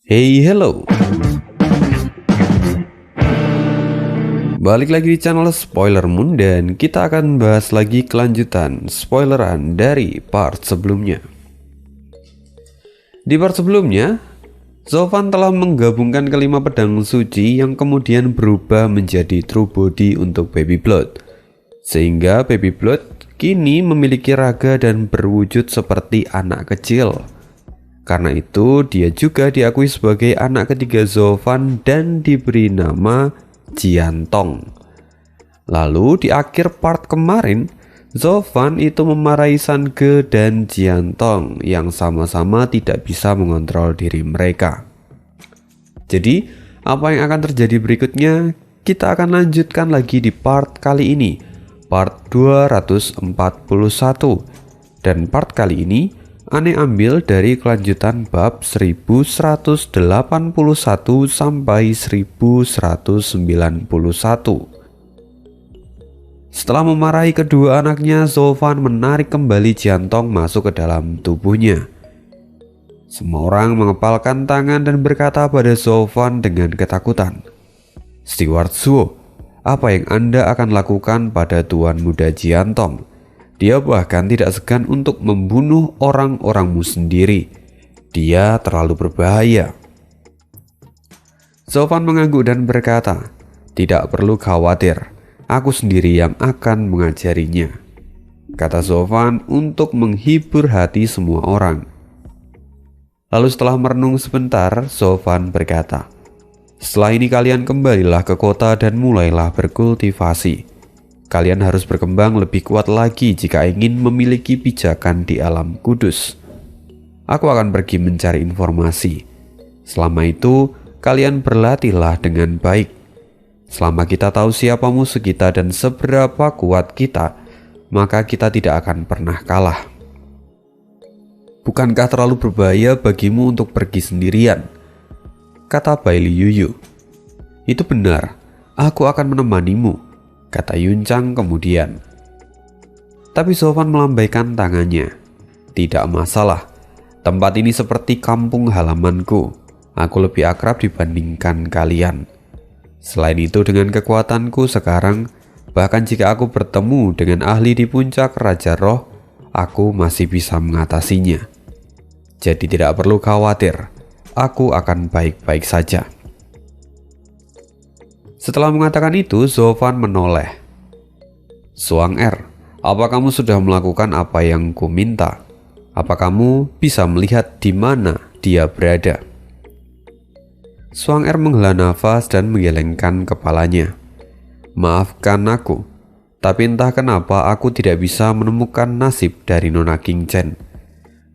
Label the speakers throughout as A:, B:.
A: Hey, hello. Balik lagi di channel Spoiler Moon dan kita akan bahas lagi kelanjutan spoileran dari part sebelumnya. Di part sebelumnya, Zovan telah menggabungkan kelima pedang suci yang kemudian berubah menjadi True Body untuk Baby Blood. Sehingga Baby Blood kini memiliki raga dan berwujud seperti anak kecil. Karena itu dia juga diakui sebagai anak ketiga Zovan dan diberi nama Jiantong. Lalu di akhir part kemarin, Zovan itu memarahi Sange dan Jiantong yang sama-sama tidak bisa mengontrol diri mereka. Jadi, apa yang akan terjadi berikutnya? Kita akan lanjutkan lagi di part kali ini, part 241. Dan part kali ini Ane ambil dari kelanjutan bab 1181 sampai 1191. Setelah memarahi kedua anaknya, Zovan menarik kembali Jiantong masuk ke dalam tubuhnya. Semua orang mengepalkan tangan dan berkata pada Zovan dengan ketakutan, "Steward Zuo, apa yang Anda akan lakukan pada tuan muda Jiantong? Dia bahkan tidak segan untuk membunuh orang-orangmu sendiri. Dia terlalu berbahaya." Zovan mengangguk dan berkata, "Tidak perlu khawatir, aku sendiri yang akan mengajarinya," kata Zovan untuk menghibur hati semua orang. Lalu setelah merenung sebentar, Zovan berkata, "Setelah ini kalian kembalilah ke kota dan mulailah berkultivasi. Kalian harus berkembang lebih kuat lagi jika ingin memiliki pijakan di alam kudus. Aku akan pergi mencari informasi. Selama itu, kalian berlatihlah dengan baik. Selama kita tahu siapa musuh kita dan seberapa kuat kita, maka kita tidak akan pernah kalah. Bukankah terlalu berbahaya bagimu untuk pergi sendirian?" kata Baili Yuyu. "Itu benar, aku akan menemanimu," kata Yuncang kemudian. Tapi Zovan melambaikan tangannya. "Tidak masalah, tempat ini seperti kampung halamanku. Aku lebih akrab dibandingkan kalian. Selain itu dengan kekuatanku sekarang, bahkan jika aku bertemu dengan ahli di puncak Raja Roh, aku masih bisa mengatasinya. Jadi tidak perlu khawatir, aku akan baik-baik saja." Setelah mengatakan itu, Zovan menoleh. "Suang-er, apa kamu sudah melakukan apa yang ku minta? Apa kamu bisa melihat di mana dia berada?" Suang-er menghela nafas dan menggelengkan kepalanya. "Maafkan aku, tapi entah kenapa aku tidak bisa menemukan nasib dari Nona King Chen.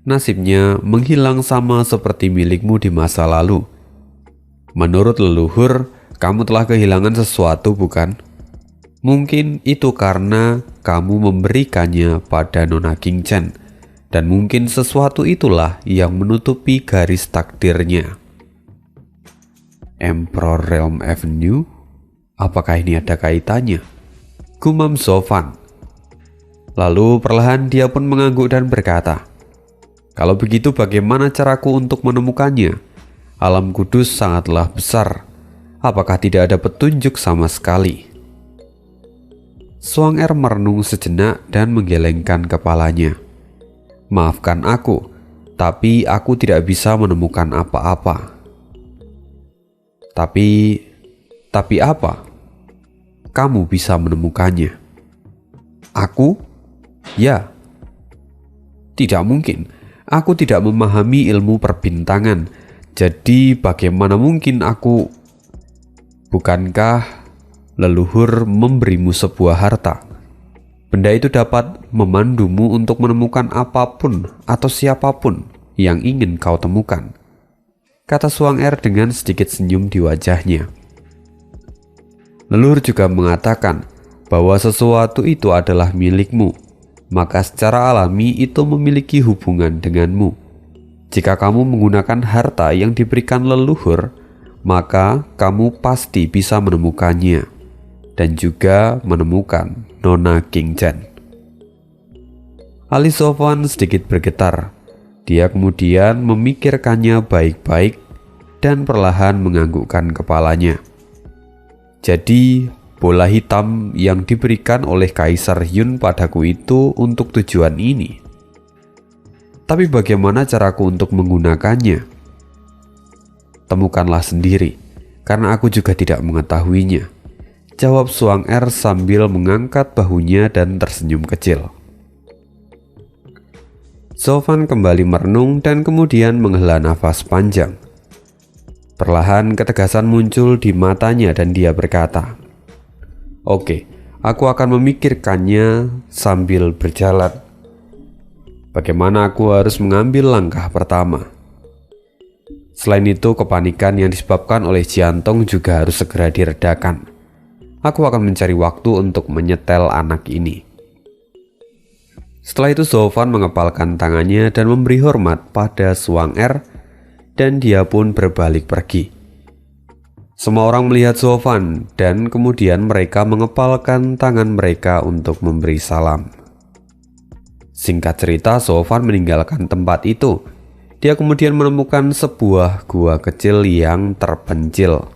A: Nasibnya menghilang sama seperti milikmu di masa lalu. Menurut leluhur, kamu telah kehilangan sesuatu, bukan? Mungkin itu karena kamu memberikannya pada Nona King Chen, dan mungkin sesuatu itulah yang menutupi garis takdirnya." "Emperor Realm Avenue? Apakah ini ada kaitannya?" gumam Zovan. Lalu perlahan dia pun mengangguk dan berkata, "Kalau begitu bagaimana caraku untuk menemukannya? Alam kudus sangatlah besar. Apakah tidak ada petunjuk sama sekali?" Suang-er merenung sejenak dan menggelengkan kepalanya. "Maafkan aku, tapi aku tidak bisa menemukan apa-apa." Tapi apa? Kamu bisa menemukannya." "Aku? Ya." "Tidak mungkin. Aku tidak memahami ilmu perbintangan. Jadi bagaimana mungkin aku..." "Bukankah leluhur memberimu sebuah harta? Benda itu dapat memandumu untuk menemukan apapun atau siapapun yang ingin kau temukan," kata Suang-er dengan sedikit senyum di wajahnya. "Leluhur juga mengatakan bahwa sesuatu itu adalah milikmu, maka secara alami itu memiliki hubungan denganmu. Jika kamu menggunakan harta yang diberikan leluhur, maka kamu pasti bisa menemukannya dan juga menemukan Nona King Chen." Alis Zovan sedikit bergetar. Dia kemudian memikirkannya baik-baik. dan perlahan menganggukkan kepalanya. Jadi, bola hitam yang diberikan oleh Kaisar Yun padaku itu untuk tujuan ini. Tapi bagaimana caraku untuk menggunakannya? Temukanlah sendiri, karena aku juga tidak mengetahuinya, jawab Suang Er sambil mengangkat bahunya dan tersenyum kecil. Zhou-Fan kembali merenung dan kemudian menghela nafas panjang. Perlahan ketegasan muncul di matanya dan dia berkata, "Oke, aku akan memikirkannya sambil berjalan. Bagaimana aku harus mengambil langkah pertama? Selain itu, kepanikan yang disebabkan oleh Jiantong juga harus segera diredakan. Aku akan mencari waktu untuk menyetel anak ini." Setelah itu Zhou-Fan mengepalkan tangannya dan memberi hormat pada Suang Er, dan dia pun berbalik pergi. Semua orang melihat Zhou-Fan dan kemudian mereka mengepalkan tangan mereka untuk memberi salam. Singkat cerita, Zhou-Fan meninggalkan tempat itu. Dia kemudian menemukan sebuah gua kecil yang terpencil.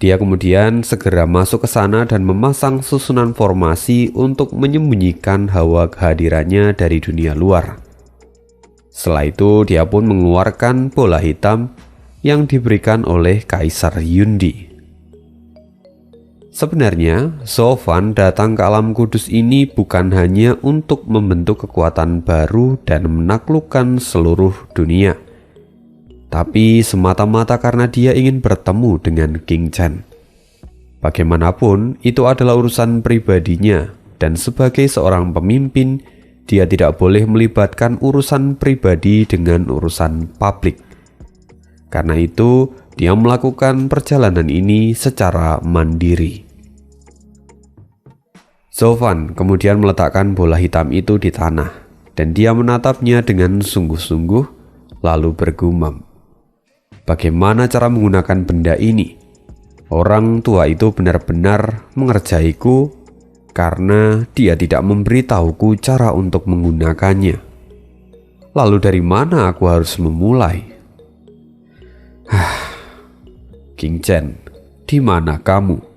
A: Dia kemudian segera masuk ke sana dan memasang susunan formasi untuk menyembunyikan hawa kehadirannya dari dunia luar. Setelah itu, dia pun mengeluarkan bola hitam yang diberikan oleh Kaisar Yundi. Sebenarnya, Zhou-Fan datang ke alam kudus ini bukan hanya untuk membentuk kekuatan baru dan menaklukkan seluruh dunia, tapi semata-mata karena dia ingin bertemu dengan King Chen. Bagaimanapun, itu adalah urusan pribadinya, dan sebagai seorang pemimpin, dia tidak boleh melibatkan urusan pribadi dengan urusan publik. Karena itu, dia melakukan perjalanan ini secara mandiri. Zhou-Fan kemudian meletakkan bola hitam itu di tanah, dan dia menatapnya dengan sungguh-sungguh, lalu bergumam, "Bagaimana cara menggunakan benda ini? Orang tua itu benar-benar mengerjaiku karena dia tidak memberitahuku cara untuk menggunakannya. Lalu dari mana aku harus memulai?" "King Chen, di mana kamu?"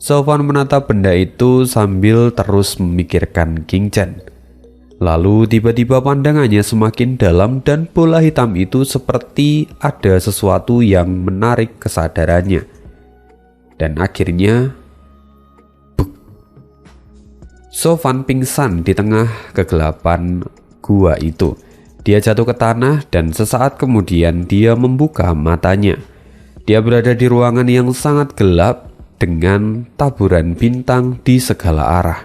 A: Zhou-Fan menatap benda itu sambil terus memikirkan King Chen. Lalu tiba-tiba pandangannya semakin dalam dan bola hitam itu seperti ada sesuatu yang menarik kesadarannya. Dan akhirnya, buk. Zhou-Fan pingsan di tengah kegelapan gua itu. Dia jatuh ke tanah dan sesaat kemudian dia membuka matanya. Dia berada di ruangan yang sangat gelap dengan taburan bintang di segala arah.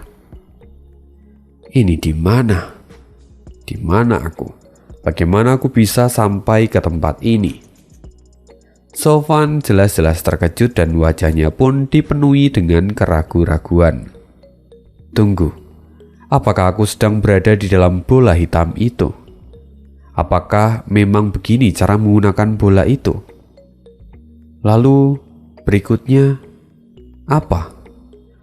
A: Ini di mana? Di mana aku? Bagaimana aku bisa sampai ke tempat ini? Zhou-Fan jelas-jelas terkejut dan wajahnya pun dipenuhi dengan keraguan-raguan. Tunggu, apakah aku sedang berada di dalam bola hitam itu? Apakah memang begini cara menggunakan bola itu? Lalu berikutnya apa?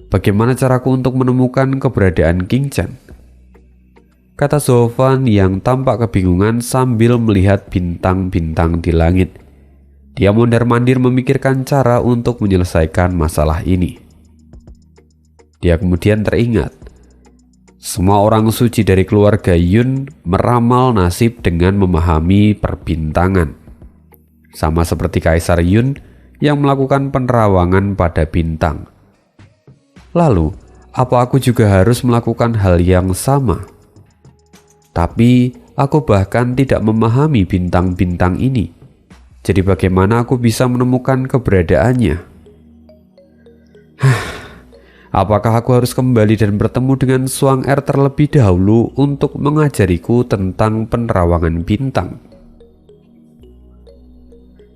A: Bagaimana caraku untuk menemukan keberadaan King Chen? Kata Zhou-Fan yang tampak kebingungan sambil melihat bintang-bintang di langit. Dia mondar-mandir memikirkan cara untuk menyelesaikan masalah ini. Dia kemudian teringat, semua orang suci dari keluarga Yun meramal nasib dengan memahami perbintangan. Sama seperti Kaisar Yun yang melakukan penerawangan pada bintang. Lalu, apa aku juga harus melakukan hal yang sama? Tapi, aku bahkan tidak memahami bintang-bintang ini. Jadi bagaimana aku bisa menemukan keberadaannya? Apakah aku harus kembali dan bertemu dengan Suang Er terlebih dahulu untuk mengajariku tentang penerawangan bintang?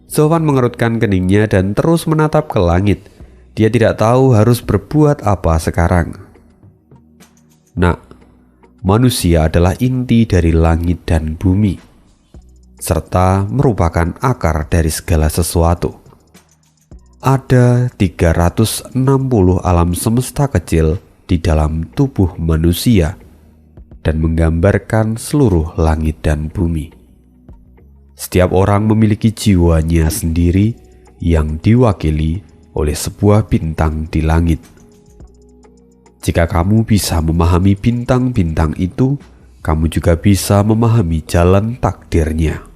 A: Zhou-Fan mengerutkan keningnya dan terus menatap ke langit. Dia tidak tahu harus berbuat apa sekarang. Nak, manusia adalah inti dari langit dan bumi, serta merupakan akar dari segala sesuatu. Ada 360 alam semesta kecil di dalam tubuh manusia dan menggambarkan seluruh langit dan bumi. Setiap orang memiliki jiwanya sendiri yang diwakili oleh sebuah bintang di langit. Jika kamu bisa memahami bintang-bintang itu, kamu juga bisa memahami jalan takdirnya.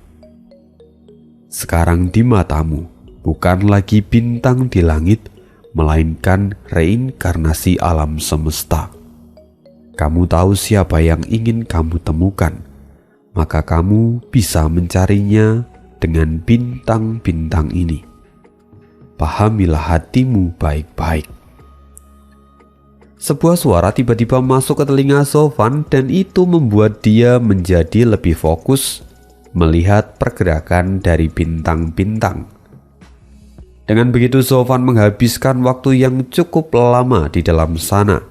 A: Sekarang di matamu bukan lagi bintang di langit, melainkan reinkarnasi alam semesta. Kamu tahu siapa yang ingin kamu temukan, maka kamu bisa mencarinya dengan bintang-bintang ini. Pahamilah hatimu baik-baik. Sebuah suara tiba-tiba masuk ke telinga Zovan dan itu membuat dia menjadi lebih fokus melihat pergerakan dari bintang-bintang. Dengan begitu Zovan menghabiskan waktu yang cukup lama di dalam sana.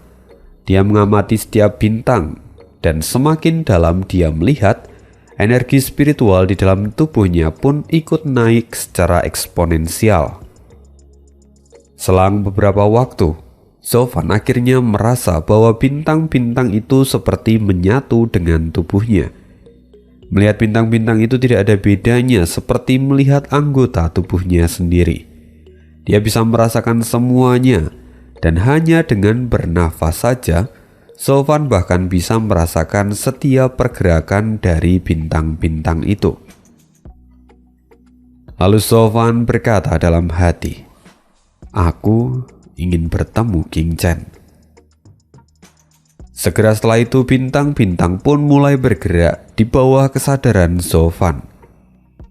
A: Dia mengamati setiap bintang dan semakin dalam dia melihat, energi spiritual di dalam tubuhnya pun ikut naik secara eksponensial. Selang beberapa waktu, Zovan akhirnya merasa bahwa bintang-bintang itu seperti menyatu dengan tubuhnya. Melihat bintang-bintang itu tidak ada bedanya seperti melihat anggota tubuhnya sendiri. Dia bisa merasakan semuanya, dan hanya dengan bernafas saja, Zovan bahkan bisa merasakan setiap pergerakan dari bintang-bintang itu. Lalu Zovan berkata dalam hati, "Aku ingin bertemu King Chen." Segera setelah itu bintang-bintang pun mulai bergerak di bawah kesadaran Zovan.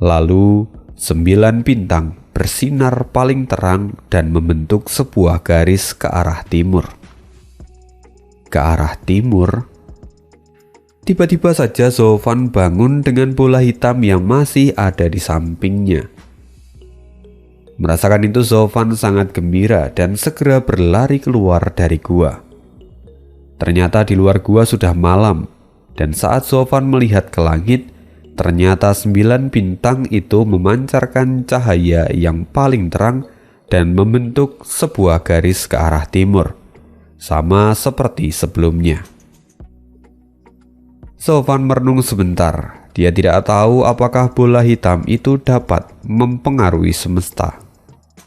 A: Lalu 9 bintang bersinar paling terang dan membentuk sebuah garis ke arah timur. Ke arah timur, tiba-tiba saja Zovan bangun dengan bola hitam yang masih ada di sampingnya. Merasakan itu Zovan sangat gembira dan segera berlari keluar dari gua. Ternyata di luar gua sudah malam, dan saat Zovan melihat ke langit, ternyata 9 bintang itu memancarkan cahaya yang paling terang dan membentuk sebuah garis ke arah timur, sama seperti sebelumnya. Zovan merenung sebentar. Dia tidak tahu apakah bola hitam itu dapat mempengaruhi semesta,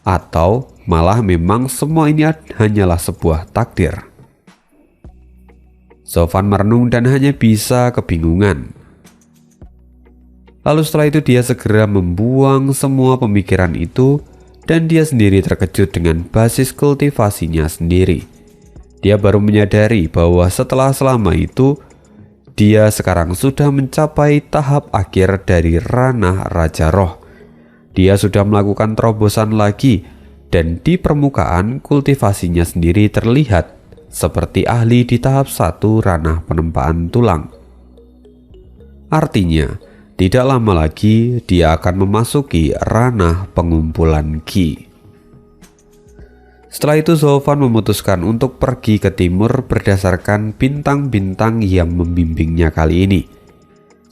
A: atau malah memang semua ini hanyalah sebuah takdir. Zovan merenung dan hanya bisa kebingungan. Lalu setelah itu dia segera membuang semua pemikiran itu dan dia sendiri terkejut dengan basis kultivasinya sendiri. Dia baru menyadari bahwa setelah selama itu, dia sekarang sudah mencapai tahap akhir dari ranah Raja Roh. Dia sudah melakukan terobosan lagi dan di permukaan kultivasinya sendiri terlihat seperti ahli di tahap 1 ranah penempaan tulang. Artinya, tidak lama lagi dia akan memasuki ranah pengumpulan Qi. Setelah itu Zovan memutuskan untuk pergi ke timur berdasarkan bintang-bintang yang membimbingnya kali ini.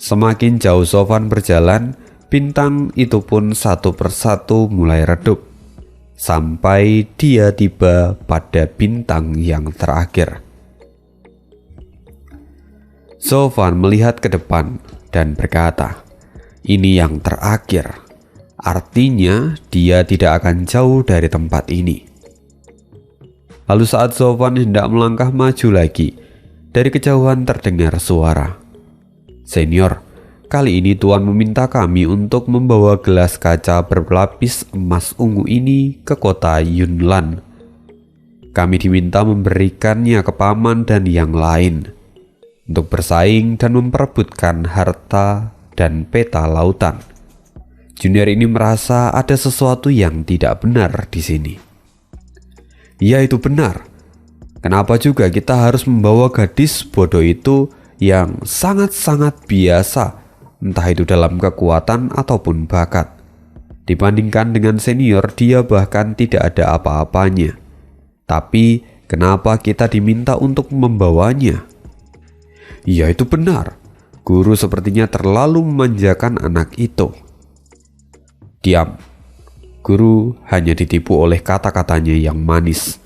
A: Semakin jauh Zovan berjalan, bintang itu pun satu persatu mulai redup, sampai dia tiba pada bintang yang terakhir. Zovan melihat ke depan dan berkata, "Ini yang terakhir, artinya dia tidak akan jauh dari tempat ini." Lalu saat Zovan hendak melangkah maju lagi, dari kejauhan terdengar suara, "Senior, kali ini Tuan meminta kami untuk membawa gelas kaca berlapis emas ungu ini ke kota Yunlan. Kami diminta memberikannya ke paman dan yang lain, untuk bersaing dan memperebutkan harta dan peta lautan. Junior ini merasa ada sesuatu yang tidak benar di sini." "Ya, itu benar. Kenapa juga kita harus membawa gadis bodoh itu yang sangat-sangat biasa, entah itu dalam kekuatan ataupun bakat. Dibandingkan dengan senior, dia bahkan tidak ada apa-apanya. Tapi kenapa kita diminta untuk membawanya?" "Ya, itu benar. Guru sepertinya terlalu memanjakan anak itu." "Diam." Guru hanya ditipu oleh kata-katanya yang manis.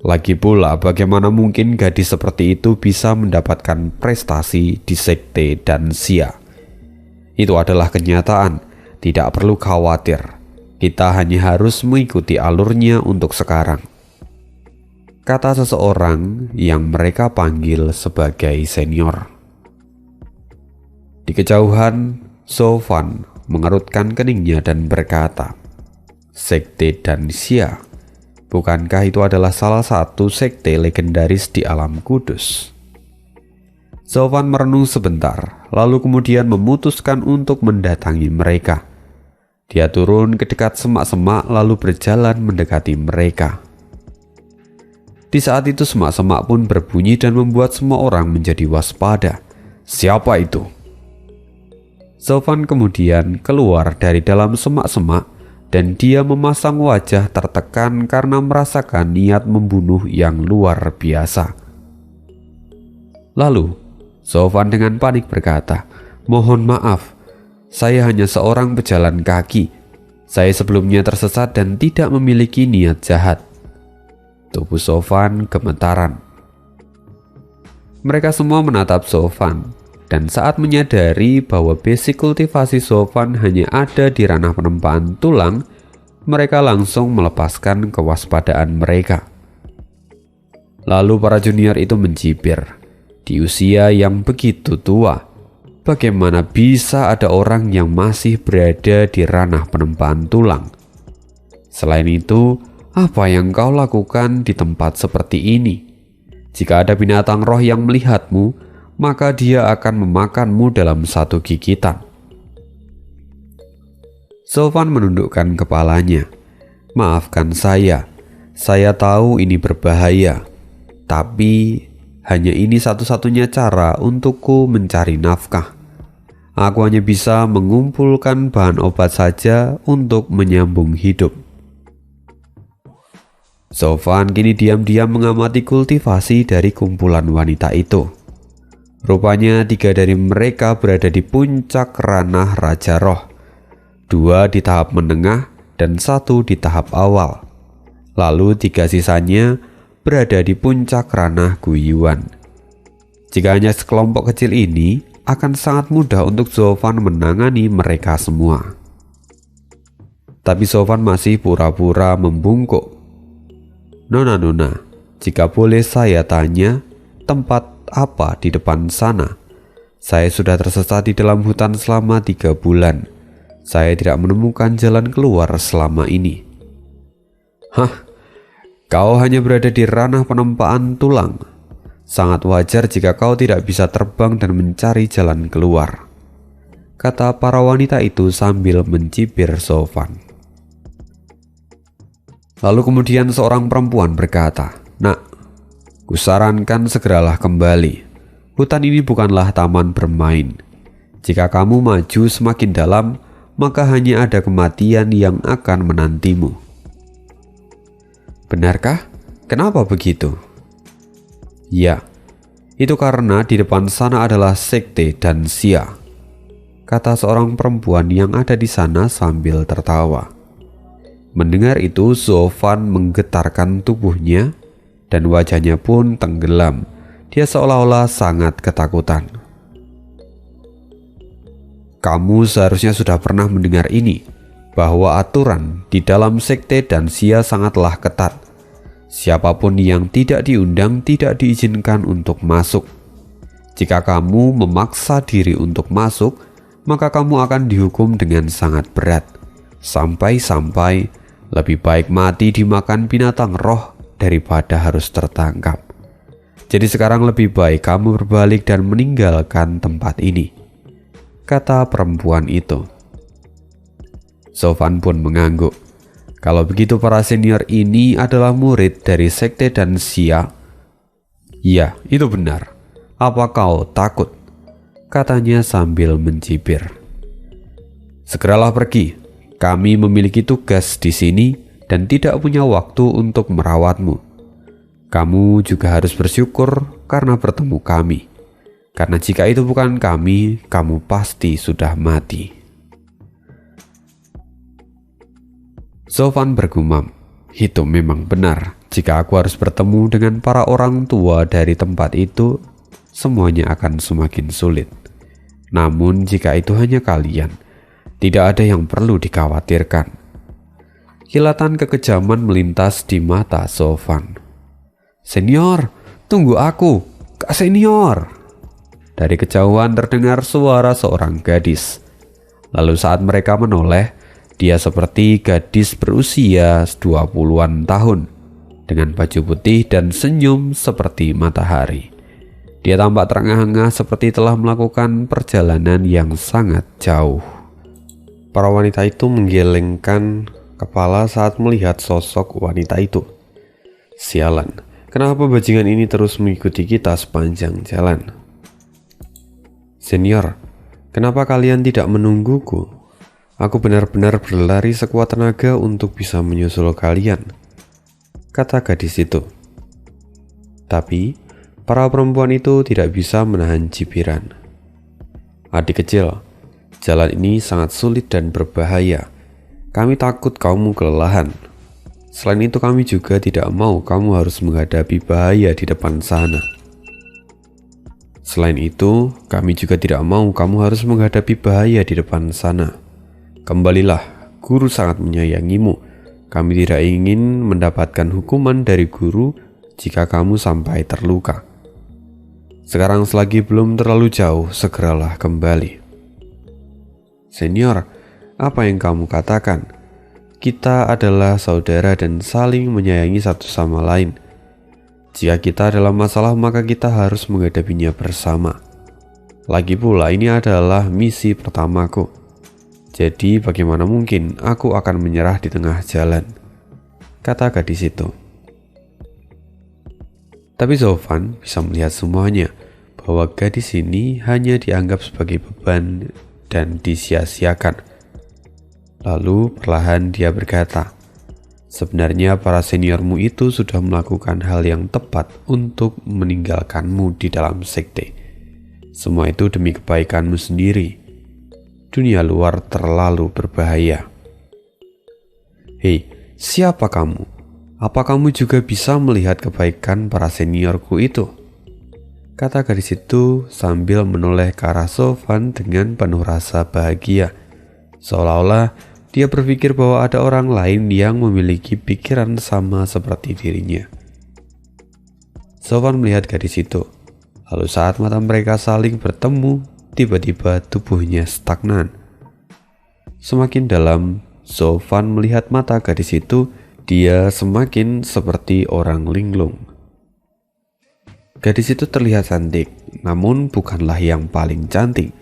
A: Lagi pula, bagaimana mungkin gadis seperti itu bisa mendapatkan prestasi di sekte dan Xia? Itu adalah kenyataan, Tidak perlu khawatir, kita hanya harus mengikuti alurnya untuk sekarang," kata seseorang yang mereka panggil sebagai senior. Di kejauhan, Sofwan mengerutkan keningnya dan berkata, "Sekte dan Xia, bukankah itu adalah salah satu sekte legendaris di alam kudus?" Sofwan merenung sebentar, lalu kemudian memutuskan untuk mendatangi mereka. Dia turun ke dekat semak-semak lalu berjalan mendekati mereka. Di saat itu semak-semak pun berbunyi dan membuat semua orang menjadi waspada. "Siapa itu?" Sofwan kemudian keluar dari dalam semak-semak dan dia memasang wajah tertekan karena merasakan niat membunuh yang luar biasa. Lalu Sofwan dengan panik berkata, "Mohon maaf, saya hanya seorang pejalan kaki. Saya sebelumnya tersesat dan tidak memiliki niat jahat." Tubuh Sofwan gemetaran. Mereka semua menatap Sofwan, dan saat menyadari bahwa basic kultivasi Sofwan hanya ada di ranah penempaan tulang, mereka langsung melepaskan kewaspadaan mereka. Lalu para junior itu mencibir, "Di usia yang begitu tua, bagaimana bisa ada orang yang masih berada di ranah penempaan tulang? Selain itu, apa yang kau lakukan di tempat seperti ini? Jika ada binatang roh yang melihatmu, maka dia akan memakanmu dalam satu gigitan." Sofwan menundukkan kepalanya. "Maafkan saya tahu ini berbahaya, tapi hanya ini satu-satunya cara untukku mencari nafkah. Aku hanya bisa mengumpulkan bahan obat saja untuk menyambung hidup." Sofwan kini diam-diam mengamati kultivasi dari kumpulan wanita itu. Rupanya 3 dari mereka berada di puncak ranah Raja Roh, 2 di tahap menengah dan 1 di tahap awal. Lalu 3 sisanya berada di puncak ranah Guiyuan. Jika hanya sekelompok kecil ini, akan sangat mudah untuk Sofwan menangani mereka semua. Tapi Sofwan masih pura-pura membungkuk. "Nona, jika boleh saya tanya, tempat apa di depan sana? Saya sudah tersesat di dalam hutan selama 3 bulan. Saya tidak menemukan jalan keluar selama ini." "Hah? Kau hanya berada di ranah penempaan tulang. Sangat wajar jika kau tidak bisa terbang dan mencari jalan keluar," kata para wanita itu sambil mencibir Sofwan. Lalu kemudian seorang perempuan berkata, "Nak, kusarankan segeralah kembali. Hutan ini bukanlah taman bermain. Jika kamu maju semakin dalam, maka hanya ada kematian yang akan menantimu." "Benarkah? Kenapa begitu?" "Ya, itu karena di depan sana adalah sekte dan Xia," kata seorang perempuan yang ada di sana sambil tertawa. Mendengar itu, Sofwan menggetarkan tubuhnya dan wajahnya pun tenggelam. Dia seolah-olah sangat ketakutan. "Kamu seharusnya sudah pernah mendengar ini, bahwa aturan di dalam sekte dan Xia sangatlah ketat. Siapapun yang tidak diundang tidak diizinkan untuk masuk. Jika kamu memaksa diri untuk masuk, maka kamu akan dihukum dengan sangat berat. Sampai-sampai lebih baik mati dimakan binatang roh daripada harus tertangkap. Jadi sekarang lebih baik kamu berbalik dan meninggalkan tempat ini," kata perempuan itu. Sofwan pun mengangguk. Kalau begitu para senior ini adalah murid dari sekte dan Xia. "Ya, itu benar. Apa kau takut?" katanya sambil mencibir. "Segeralah pergi. Kami memiliki tugas di sini dan tidak punya waktu untuk merawatmu. Kamu juga harus bersyukur karena bertemu kami. Karena jika itu bukan kami, kamu pasti sudah mati." Sofwan bergumam, "Itu memang benar. Jika aku harus bertemu dengan para orang tua dari tempat itu, semuanya akan semakin sulit. Namun jika itu hanya kalian, Tidak ada yang perlu dikhawatirkan. Kilatan kekejaman melintas di mata Sofan. "Senior, tunggu aku, Kak Senior!" Dari kejauhan terdengar suara seorang gadis. Lalu saat mereka menoleh, dia seperti gadis berusia 20-an tahun, dengan baju putih dan senyum seperti matahari. Dia tampak terengah-engah seperti telah melakukan perjalanan yang sangat jauh. Para wanita itu menggelengkan kepala saat melihat sosok wanita itu. Sialan, kenapa bajingan ini terus mengikuti kita sepanjang jalan? "Senior, kenapa kalian tidak menungguku? Aku benar-benar berlari sekuat tenaga untuk bisa menyusul kalian," kata gadis itu. Tapi para perempuan itu tidak bisa menahan cibiran. "Adik kecil, jalan ini sangat sulit dan berbahaya. Kami takut kamu kelelahan. Selain itu kami juga tidak mau kamu harus menghadapi bahaya di depan sana. Selain itu, kami juga tidak mau kamu harus menghadapi bahaya di depan sana. Kembalilah, guru sangat menyayangimu. Kami tidak ingin mendapatkan hukuman dari guru jika kamu sampai terluka. Sekarang selagi belum terlalu jauh, segeralah kembali." "Senior, apa yang kamu katakan? Kita adalah saudara dan saling menyayangi satu sama lain. Jika kita dalam masalah, maka kita harus menghadapinya bersama. Lagi pula ini adalah misi pertamaku. Jadi bagaimana mungkin aku akan menyerah di tengah jalan," kata gadis itu. Tapi Sofan bisa melihat semuanya, bahwa gadis ini hanya dianggap sebagai beban dan disia-siakan. Lalu perlahan dia berkata, "Sebenarnya para seniormu itu sudah melakukan hal yang tepat untuk meninggalkanmu di dalam sekte. Semua itu demi kebaikanmu sendiri. Dunia luar terlalu berbahaya." "Hei, siapa kamu? Apa kamu juga bisa melihat kebaikan para seniorku itu?" kata gadis itu sambil menoleh ke arah Sofan dengan penuh rasa bahagia. Seolah-olah dia berpikir bahwa ada orang lain yang memiliki pikiran sama seperti dirinya. Sofan melihat gadis itu. Lalu saat mata mereka saling bertemu, tiba-tiba tubuhnya stagnan. Semakin dalam Sofan melihat mata gadis itu, dia semakin seperti orang linglung. Gadis itu terlihat cantik, namun bukanlah yang paling cantik.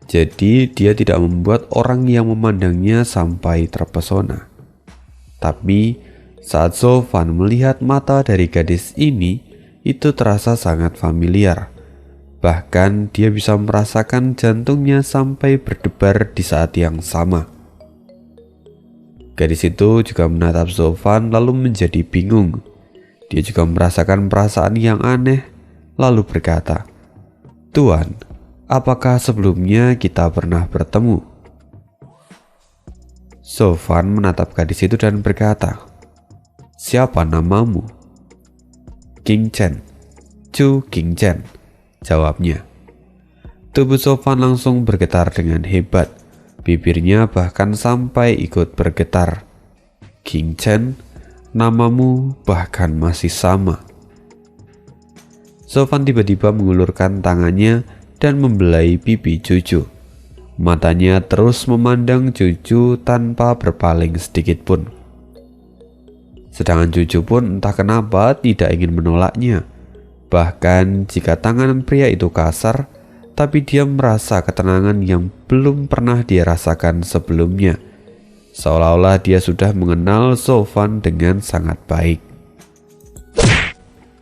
A: Jadi dia tidak membuat orang yang memandangnya sampai terpesona. Tapi saat Sofan melihat mata dari gadis ini, itu terasa sangat familiar. Bahkan dia bisa merasakan jantungnya sampai berdebar di saat yang sama. Gadis itu juga menatap Sofan lalu menjadi bingung. Dia juga merasakan perasaan yang aneh, lalu berkata, "Tuan, apakah sebelumnya kita pernah bertemu?" Sofan menatap gadis itu dan berkata, "Siapa namamu?" "King Chen, Chu King Chen," jawabnya. Tubuh Sofan langsung bergetar dengan hebat. Bibirnya bahkan sampai ikut bergetar. "King Chen, namamu bahkan masih sama." Sofan tiba-tiba mengulurkan tangannya dan membelai pipi cucu. Matanya terus memandang cucu tanpa berpaling sedikit pun. Sedangkan cucu pun entah kenapa tidak ingin menolaknya. Bahkan jika tangan pria itu kasar, tapi dia merasa ketenangan yang belum pernah dia rasakan sebelumnya. Seolah-olah dia sudah mengenal Sofan dengan sangat baik.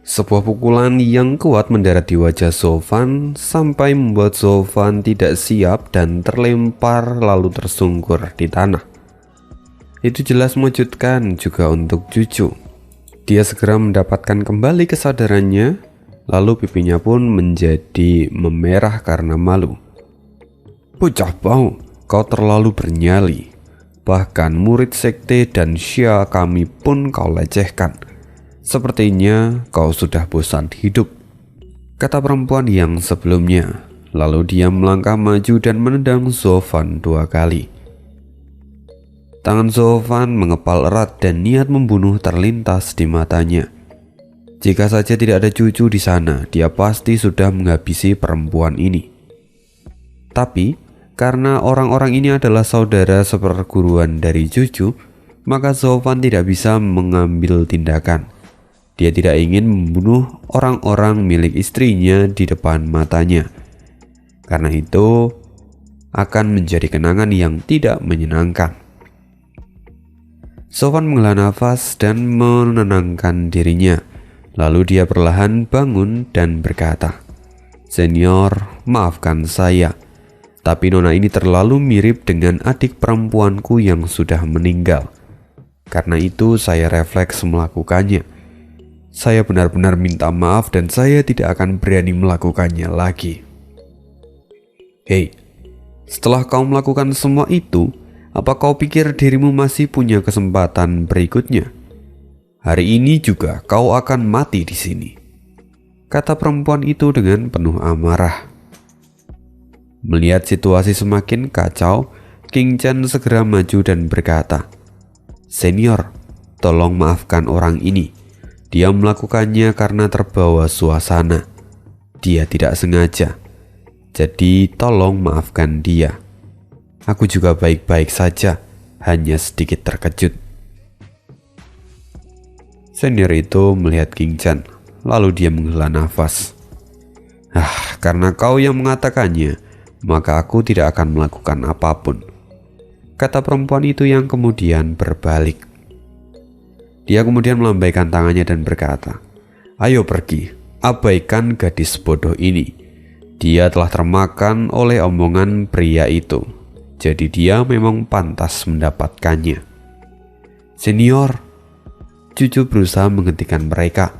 A: Sebuah pukulan yang kuat mendarat di wajah Sofan sampai membuat Sofan tidak siap dan terlempar lalu tersungkur di tanah. Itu jelas mengejutkan juga untuk cucu. Dia segera mendapatkan kembali kesadarannya, lalu pipinya pun menjadi memerah karena malu. "Bocah bau, kau terlalu bernyali. Bahkan murid sekte dan Syia kami pun kau lecehkan. Sepertinya kau sudah bosan hidup," kata perempuan yang sebelumnya. Lalu dia melangkah maju dan menendang Sofan 2 kali. Tangan Sofan mengepal erat dan niat membunuh terlintas di matanya. Jika saja tidak ada cucu di sana, dia pasti sudah menghabisi perempuan ini. Tapi, karena orang-orang ini adalah saudara seperguruan dari cucu, maka Sofan tidak bisa mengambil tindakan. Dia tidak ingin membunuh orang-orang milik istrinya di depan matanya. Karena itu, akan menjadi kenangan yang tidak menyenangkan. Sofan menghela nafas dan menenangkan dirinya. Lalu dia perlahan bangun dan berkata, "Senior, maafkan saya. Tapi nona ini terlalu mirip dengan adik perempuanku yang sudah meninggal. Karena itu saya refleks melakukannya. Saya benar-benar minta maaf dan saya tidak akan berani melakukannya lagi." Hei, setelah kau melakukan semua itu, apa kau pikir dirimu masih punya kesempatan berikutnya? Hari ini juga kau akan mati di sini, kata perempuan itu dengan penuh amarah. Melihat situasi semakin kacau, King Chen segera maju dan berkata, "Senior, tolong maafkan orang ini. Dia melakukannya karena terbawa suasana. Dia tidak sengaja. Jadi tolong maafkan dia. Aku juga baik-baik saja, hanya sedikit terkejut." Senior itu melihat King Chen, lalu dia menghela nafas. Karena kau yang mengatakannya, maka aku tidak akan melakukan apapun, kata perempuan itu yang kemudian berbalik. Dia kemudian melambaikan tangannya dan berkata, "Ayo pergi, abaikan gadis bodoh ini. Dia telah termakan oleh omongan pria itu. Jadi dia memang pantas mendapatkannya." "Senior," cucu berusaha menghentikan mereka,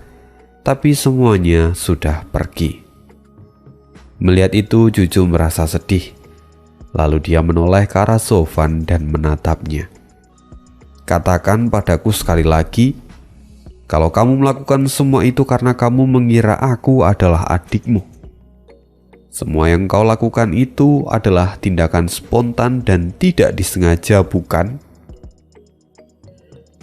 A: tapi semuanya sudah pergi. Melihat itu, cucu merasa sedih. Lalu dia menoleh ke arah Sofan dan menatapnya. "Katakan padaku sekali lagi, kalau kamu melakukan semua itu karena kamu mengira aku adalah adikmu. Semua yang kau lakukan itu adalah tindakan spontan dan tidak disengaja, bukan?"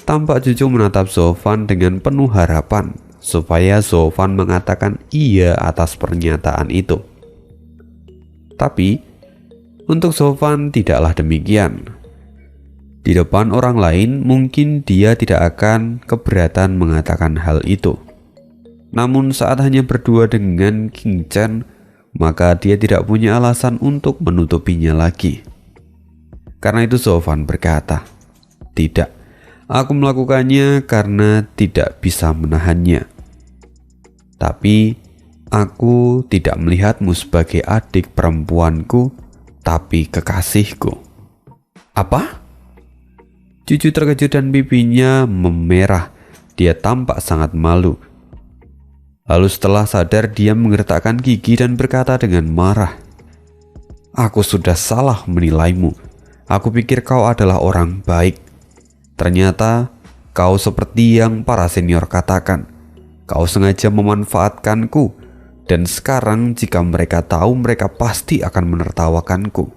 A: Tampak cucu menatap Sofan dengan penuh harapan supaya Sofan mengatakan iya atas pernyataan itu. Tapi, untuk Sofan tidaklah demikian. Di depan orang lain mungkin dia tidak akan keberatan mengatakan hal itu. Namun saat hanya berdua dengan King Chen, maka dia tidak punya alasan untuk menutupinya lagi. Karena itu Sofan berkata, "Tidak, aku melakukannya karena tidak bisa menahannya. Tapi aku tidak melihatmu sebagai adik perempuanku, tapi kekasihku." "Apa?" Cucu terkejut dan pipinya memerah. Dia tampak sangat malu. Lalu setelah sadar, dia menggertakkan gigi dan berkata dengan marah, "Aku sudah salah menilaimu. Aku pikir kau adalah orang baik. Ternyata kau seperti yang para senior katakan. Kau sengaja memanfaatkanku, dan sekarang jika mereka tahu, mereka pasti akan menertawakanku."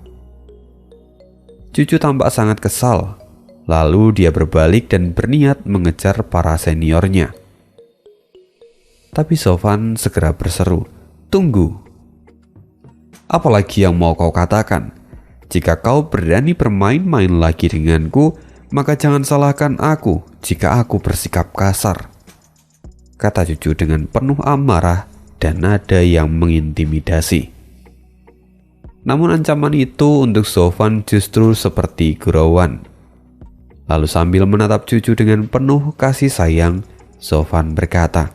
A: Cucu tampak sangat kesal. Lalu dia berbalik dan berniat mengejar para seniornya. Tapi Sofan segera berseru, "Tunggu. Apalagi yang mau kau katakan? Jika kau berani bermain-main lagi denganku, maka jangan salahkan aku jika aku bersikap kasar," kata cucu dengan penuh amarah dan nada yang mengintimidasi. Namun ancaman itu untuk Sofan justru seperti gurauan. Lalu sambil menatap cucu dengan penuh kasih sayang, Sofan berkata,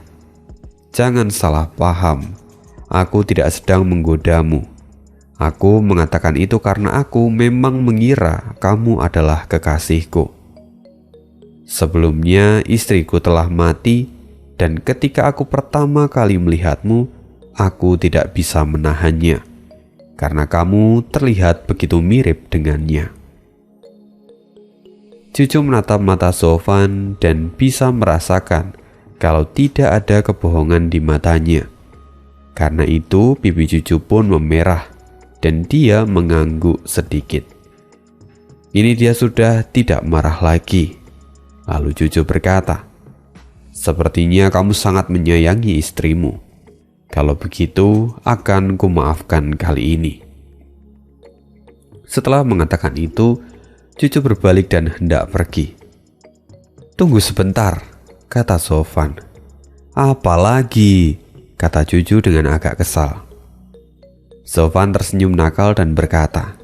A: "Jangan salah paham, aku tidak sedang menggodamu. Aku mengatakan itu karena aku memang mengira kamu adalah kekasihku. Sebelumnya istriku telah mati, dan ketika aku pertama kali melihatmu, aku tidak bisa menahannya, karena kamu terlihat begitu mirip dengannya." Cucu menatap mata Sofan dan bisa merasakan kalau tidak ada kebohongan di matanya. Karena itu pipi cucu pun memerah dan dia mengangguk sedikit. Ini dia sudah tidak marah lagi. Lalu Cucu berkata, "Sepertinya kamu sangat menyayangi istrimu. Kalau begitu, akan kumaafkan kali ini." Setelah mengatakan itu, Cucu berbalik dan hendak pergi. "Tunggu sebentar," kata Sofan. "Apa lagi?" kata Cucu dengan agak kesal. Sofan tersenyum nakal dan berkata,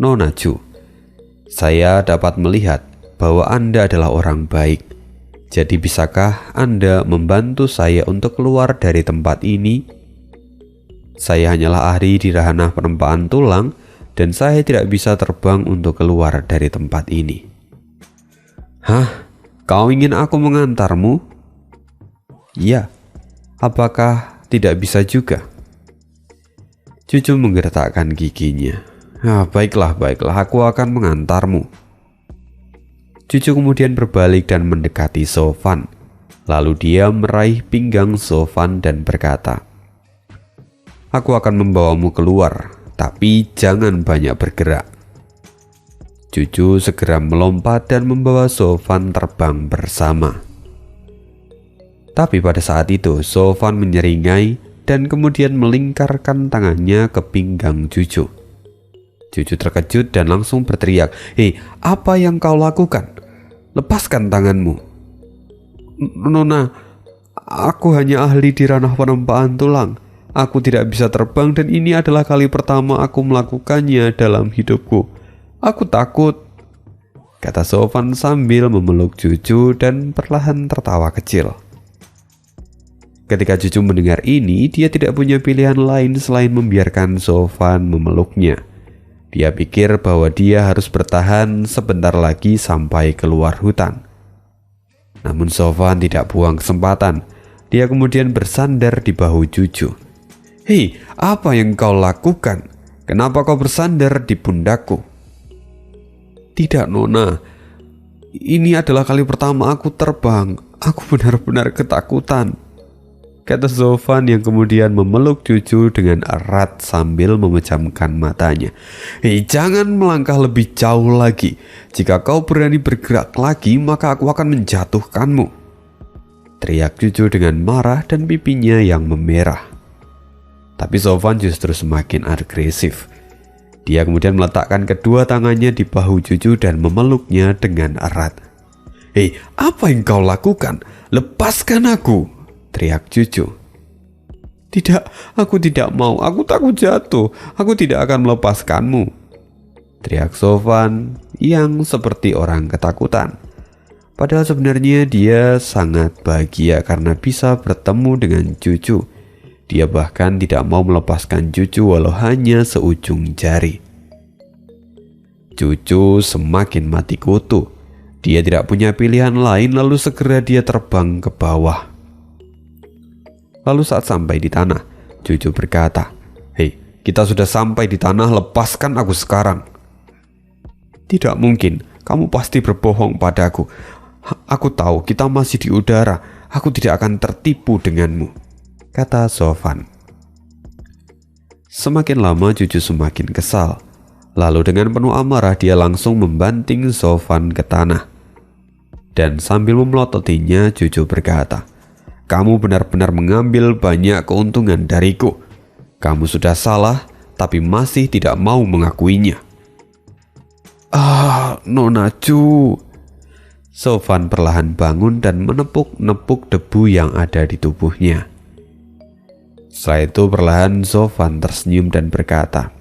A: "Nona Cu, saya dapat melihat bahwa Anda adalah orang baik. Jadi bisakah Anda membantu saya untuk keluar dari tempat ini? Saya hanyalah ahli di ranah penempaan tulang dan saya tidak bisa terbang untuk keluar dari tempat ini." "Hah? Kau ingin aku mengantarmu?" "Ya, apakah tidak bisa juga?" Cucu menggertakkan giginya. Baiklah, aku akan mengantarmu." Cucu kemudian berbalik dan mendekati Sofan. Lalu dia meraih pinggang Sofan dan berkata, "Aku akan membawamu keluar, tapi jangan banyak bergerak." Cucu segera melompat dan membawa Sofan terbang bersama. Tapi pada saat itu Sofan menyeringai dan kemudian melingkarkan tangannya ke pinggang Cucu. Cucu terkejut dan langsung berteriak, "Hei, apa yang kau lakukan? Lepaskan tanganmu." "Nona, aku hanya ahli di ranah penempaan tulang. Aku tidak bisa terbang dan ini adalah kali pertama aku melakukannya dalam hidupku. Aku takut," kata Sofan sambil memeluk Cucu dan perlahan tertawa kecil. Ketika Cucu mendengar ini, dia tidak punya pilihan lain selain membiarkan Sofan memeluknya. Dia pikir bahwa dia harus bertahan sebentar lagi sampai keluar hutan. Namun Sofan tidak buang kesempatan. Dia kemudian bersandar di bahu Cucu. "Hei, apa yang kau lakukan? Kenapa kau bersandar di pundakku?" "Tidak, Nona. Ini adalah kali pertama aku terbang. Aku benar-benar ketakutan," kata Sofan yang kemudian memeluk Cucu dengan erat sambil memejamkan matanya. "Hei, jangan melangkah lebih jauh lagi. Jika kau berani bergerak lagi, maka aku akan menjatuhkanmu," teriak Cucu dengan marah dan pipinya yang memerah. Tapi Sofan justru semakin agresif. Dia kemudian meletakkan kedua tangannya di bahu Cucu dan memeluknya dengan erat. "Hei, apa yang kau lakukan? Lepaskan aku!" teriak Cucu. "Tidak, aku tidak mau. Aku takut jatuh. Aku tidak akan melepaskanmu," teriak Sofan yang seperti orang ketakutan. Padahal sebenarnya dia sangat bahagia karena bisa bertemu dengan Cucu. Dia bahkan tidak mau melepaskan Cucu walau hanya seujung jari. Cucu semakin mati kutu. Dia tidak punya pilihan lain, lalu segera dia terbang ke bawah. Lalu saat sampai di tanah, Cucu berkata, "Hei, kita sudah sampai di tanah, lepaskan aku sekarang." "Tidak mungkin, kamu pasti berbohong padaku. Aku tahu kita masih di udara. Aku tidak akan tertipu denganmu," kata Sofan. Semakin lama Cucu semakin kesal. Lalu dengan penuh amarah dia langsung membanting Sofan ke tanah. Dan sambil memelototinya, Cucu berkata, "Kamu benar-benar mengambil banyak keuntungan dariku. Kamu sudah salah, tapi masih tidak mau mengakuinya." Nona Cu." Sofan perlahan bangun dan menepuk-nepuk debu yang ada di tubuhnya. Setelah itu perlahan Sofan tersenyum dan berkata,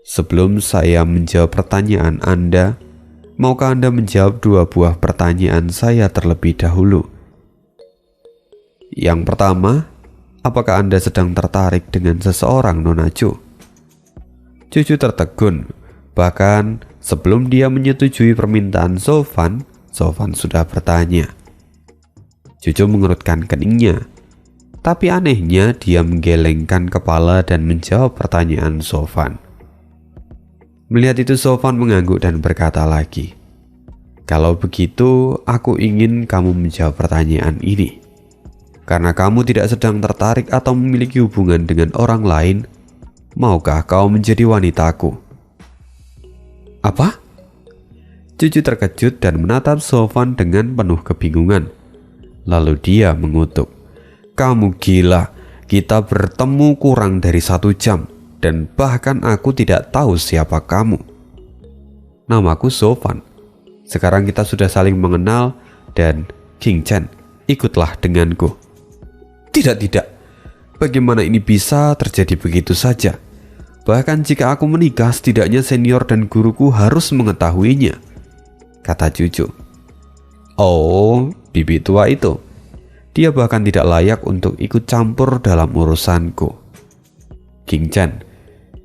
A: "Sebelum saya menjawab pertanyaan Anda, maukah Anda menjawab 2 buah pertanyaan saya terlebih dahulu? Yang pertama, apakah Anda sedang tertarik dengan seseorang, Nona Cu?" Cucu tertegun. Bahkan sebelum dia menyetujui permintaan Sofan sudah bertanya. Cucu mengerutkan keningnya. Tapi anehnya dia menggelengkan kepala dan menjawab pertanyaan Sofan. Melihat itu Sofan mengangguk dan berkata lagi, "Kalau begitu aku ingin kamu menjawab pertanyaan ini. Karena kamu tidak sedang tertarik atau memiliki hubungan dengan orang lain, maukah kau menjadi wanitaku?" Apa? Cucu terkejut dan menatap Sofwan dengan penuh kebingungan. Lalu dia mengutuk. Kamu gila, kita bertemu kurang dari 1 jam dan bahkan aku tidak tahu siapa kamu. Namaku Sofwan. Sekarang kita sudah saling mengenal dan King Chen, ikutlah denganku. Tidak. Bagaimana ini bisa terjadi begitu saja? Bahkan jika aku menikah, setidaknya senior dan guruku harus mengetahuinya, kata cucu. Oh, bibi tua itu. Dia bahkan tidak layak untuk ikut campur dalam urusanku. King Chen,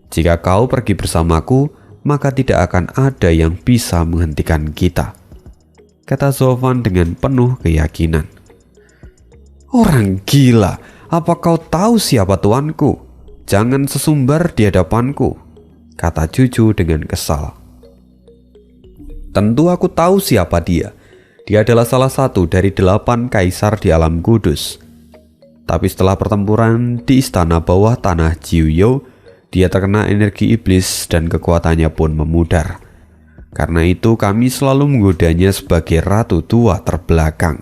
A: jika kau pergi bersamaku, maka tidak akan ada yang bisa menghentikan kita, kata Sofwan dengan penuh keyakinan. Orang gila, apa kau tahu siapa tuanku? Jangan sesumbar di hadapanku, kata cucu dengan kesal. Tentu aku tahu siapa dia. Dia adalah salah satu dari 8 kaisar di alam kudus. Tapi setelah pertempuran di istana bawah tanah Jiuyo, dia terkena energi iblis dan kekuatannya pun memudar. Karena itu kami selalu menggodanya sebagai ratu tua terbelakang,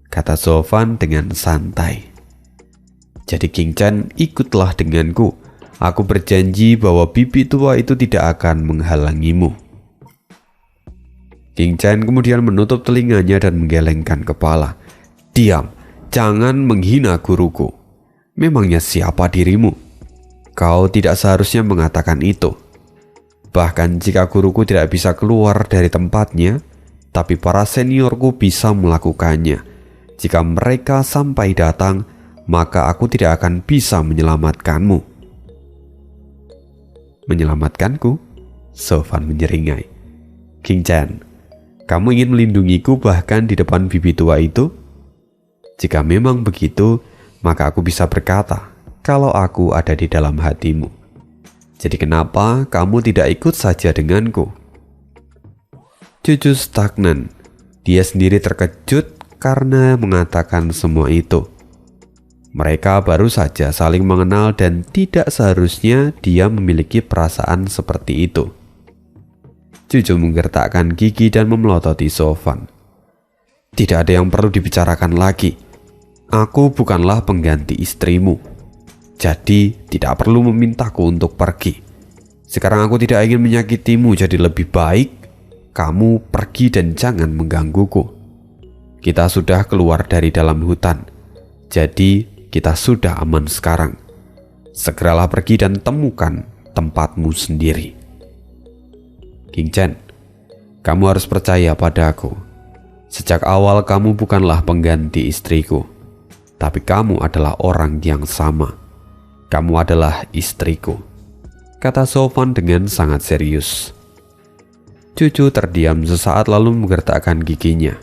A: kata Sofwan dengan santai. Jadi King Chen, ikutlah denganku. Aku berjanji bahwa bibi tua itu tidak akan menghalangimu. King Chen kemudian menutup telinganya dan menggelengkan kepala. Diam, jangan menghina guruku. Memangnya siapa dirimu? Kau tidak seharusnya mengatakan itu. Bahkan jika guruku tidak bisa keluar dari tempatnya, tapi para seniorku bisa melakukannya. Jika mereka sampai datang, maka aku tidak akan bisa menyelamatkanmu. Menyelamatkanku? Sofwan menyeringai. King Chen, kamu ingin melindungiku bahkan di depan bibi tua itu? Jika memang begitu, maka aku bisa berkata kalau aku ada di dalam hatimu. Jadi kenapa kamu tidak ikut saja denganku? Cucu stagnan. Dia sendiri terkejut karena mengatakan semua itu. Mereka baru saja saling mengenal dan tidak seharusnya dia memiliki perasaan seperti itu. Cucu menggertakkan gigi dan memelototi Sofwan. Tidak ada yang perlu dibicarakan lagi. Aku bukanlah pengganti istrimu. Jadi tidak perlu memintaku untuk pergi. Sekarang aku tidak ingin menyakitimu, jadi lebih baik kamu pergi dan jangan menggangguku. Kita sudah keluar dari dalam hutan. Jadi kita sudah aman sekarang. Segeralah pergi dan temukan tempatmu sendiri. King Chen, kamu harus percaya padaku. Sejak awal kamu bukanlah pengganti istriku, tapi kamu adalah orang yang sama. Kamu adalah istriku, kata Sofwan dengan sangat serius. Cucu terdiam sesaat lalu menggertakkan giginya.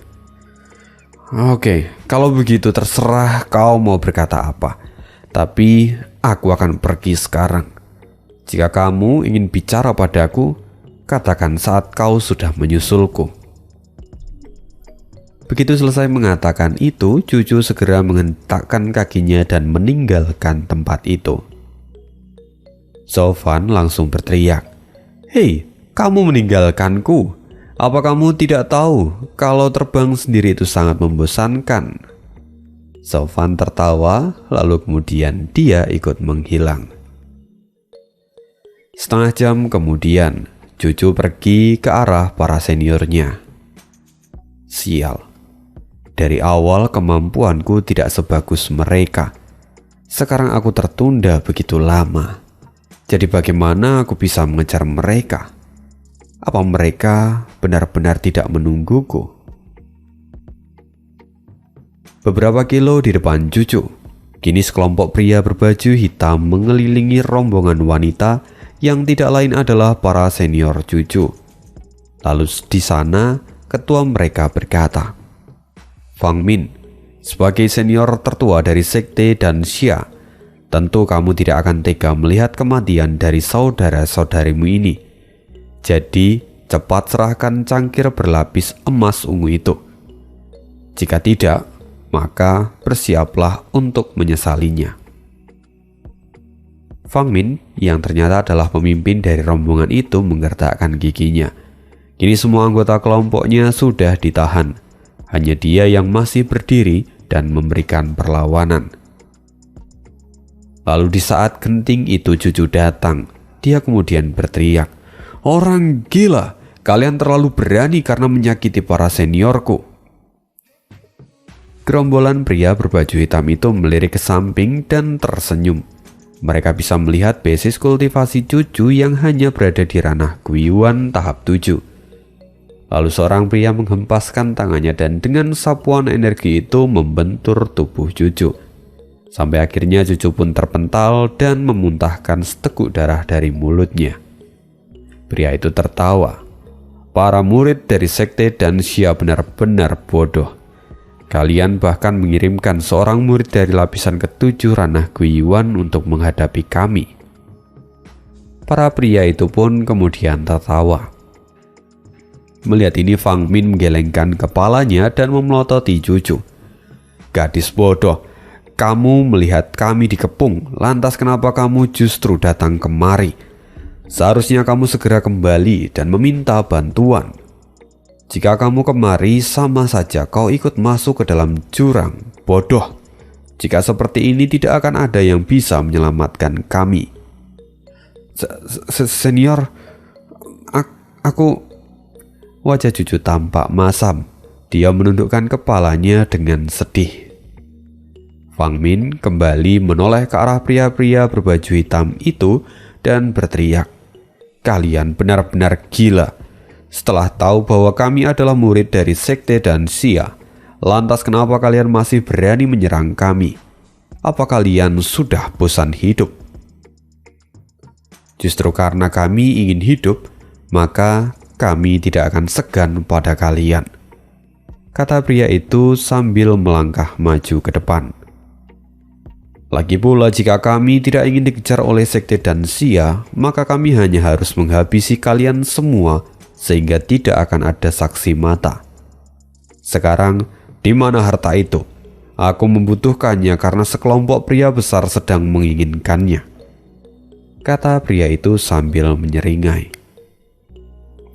A: Oke, kalau begitu terserah kau mau berkata apa. Tapi aku akan pergi sekarang. Jika kamu ingin bicara padaku, katakan saat kau sudah menyusulku. Begitu selesai mengatakan itu, cucu segera menghentakkan kakinya dan meninggalkan tempat itu. Sofwan langsung berteriak, "Hei, kamu meninggalkanku? Apa kamu tidak tahu kalau terbang sendiri itu sangat membosankan?" Sofwan tertawa, lalu kemudian dia ikut menghilang. Setengah jam kemudian, cucu pergi ke arah para seniornya. Sial, dari awal kemampuanku tidak sebagus mereka. Sekarang aku tertunda begitu lama. Jadi bagaimana aku bisa mengejar mereka? Apa mereka benar-benar tidak menungguku? Beberapa kilo di depan cucu, kini sekelompok pria berbaju hitam mengelilingi rombongan wanita yang tidak lain adalah para senior cucu. Lalu di sana, ketua mereka berkata, "Fang Min, sebagai senior tertua dari sekte dan Xia, tentu kamu tidak akan tega melihat kematian dari saudara-saudarimu ini. Jadi, cepat serahkan cangkir berlapis emas ungu itu. Jika tidak, maka bersiaplah untuk menyesalinya." Fang Min yang ternyata adalah pemimpin dari rombongan itu menggertakkan giginya. Kini semua anggota kelompoknya sudah ditahan. Hanya dia yang masih berdiri dan memberikan perlawanan. Lalu di saat genting itu Cucu datang, dia kemudian berteriak, "Orang gila, kalian terlalu berani karena menyakiti para seniorku." Gerombolan pria berbaju hitam itu melirik ke samping dan tersenyum. Mereka bisa melihat basis kultivasi Cucu yang hanya berada di ranah Guiyuan tahap 7. Lalu seorang pria menghempaskan tangannya dan dengan sapuan energi itu membentur tubuh Cucu. Sampai akhirnya Cucu pun terpental dan memuntahkan seteguk darah dari mulutnya. Pria itu tertawa. Para murid dari sekte dan Xia benar-benar bodoh. Kalian bahkan mengirimkan seorang murid dari lapisan ke-7 ranah Guiyuan untuk menghadapi kami. Para pria itu pun kemudian tertawa. Melihat ini Fang Min menggelengkan kepalanya dan memelototi Cucu. "Gadis bodoh, kamu melihat kami dikepung, lantas kenapa kamu justru datang kemari? Seharusnya kamu segera kembali dan meminta bantuan. Jika kamu kemari, sama saja kau ikut masuk ke dalam jurang, bodoh. Jika seperti ini tidak akan ada yang bisa menyelamatkan kami." Senior, aku..." Wajah Cucu tampak masam. Dia menundukkan kepalanya dengan sedih. Fang Min kembali menoleh ke arah pria-pria berbaju hitam itu dan berteriak, "Kalian benar-benar gila. Setelah tahu bahwa kami adalah murid dari sekte dan Xia, lantas kenapa kalian masih berani menyerang kami? Apa kalian sudah bosan hidup? Justru karena kami ingin hidup, maka kami tidak akan segan pada kalian," kata pria itu sambil melangkah maju ke depan. "Lagi pula jika kami tidak ingin dikejar oleh sekte dan Xia, maka kami hanya harus menghabisi kalian semua sehingga tidak akan ada saksi mata. Sekarang, di mana harta itu? Aku membutuhkannya karena sekelompok pria besar sedang menginginkannya," kata pria itu sambil menyeringai.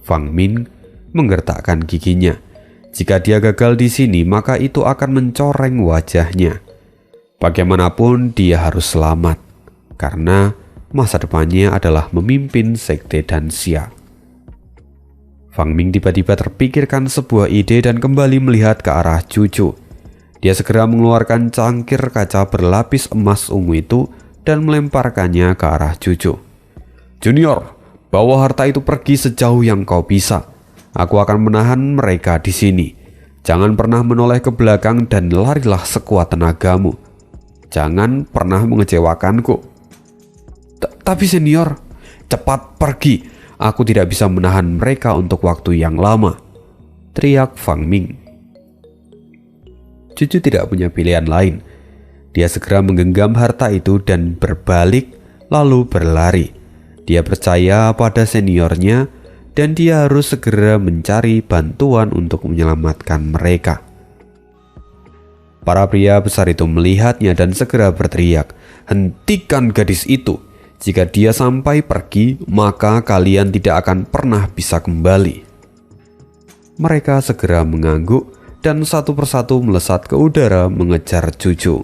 A: Fang Min menggertakkan giginya. Jika dia gagal di sini, maka itu akan mencoreng wajahnya. Bagaimanapun dia harus selamat, karena masa depannya adalah memimpin sekte dan Xia. Fang Min tiba-tiba terpikirkan sebuah ide dan kembali melihat ke arah Cucu. Dia segera mengeluarkan cangkir kaca berlapis emas ungu itu dan melemparkannya ke arah Cucu. "Junior, bawa harta itu pergi sejauh yang kau bisa. Aku akan menahan mereka di sini. Jangan pernah menoleh ke belakang dan larilah sekuat tenagamu. Jangan pernah mengecewakanku." Tapi senior, cepat pergi. Aku tidak bisa menahan mereka untuk waktu yang lama," teriak Fang Min. Cucu tidak punya pilihan lain. Dia segera menggenggam harta itu dan berbalik lalu berlari. Dia percaya pada seniornya dan dia harus segera mencari bantuan untuk menyelamatkan mereka. Para pria besar itu melihatnya dan segera berteriak, "Hentikan gadis itu! Jika dia sampai pergi, maka kalian tidak akan pernah bisa kembali." Mereka segera mengangguk dan satu persatu melesat ke udara mengejar Cucu.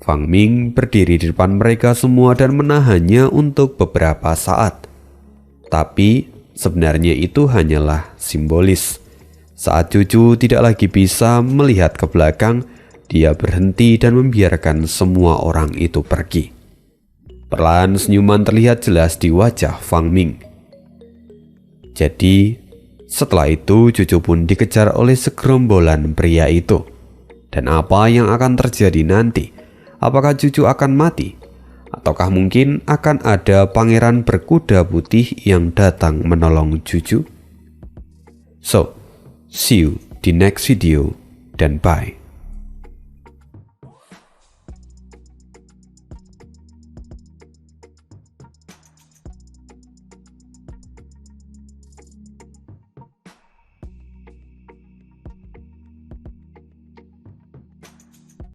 A: Fang Min berdiri di depan mereka semua dan menahannya untuk beberapa saat. Tapi sebenarnya itu hanyalah simbolis. Saat Cucu tidak lagi bisa melihat ke belakang, dia berhenti dan membiarkan semua orang itu pergi. Perlahan senyuman terlihat jelas di wajah Fang Min. Jadi, setelah itu Cucu pun dikejar oleh segerombolan pria itu. Dan apa yang akan terjadi nanti? Apakah Cucu akan mati? Ataukah mungkin akan ada pangeran berkuda putih yang datang menolong Cucu? So, see you di next video dan bye.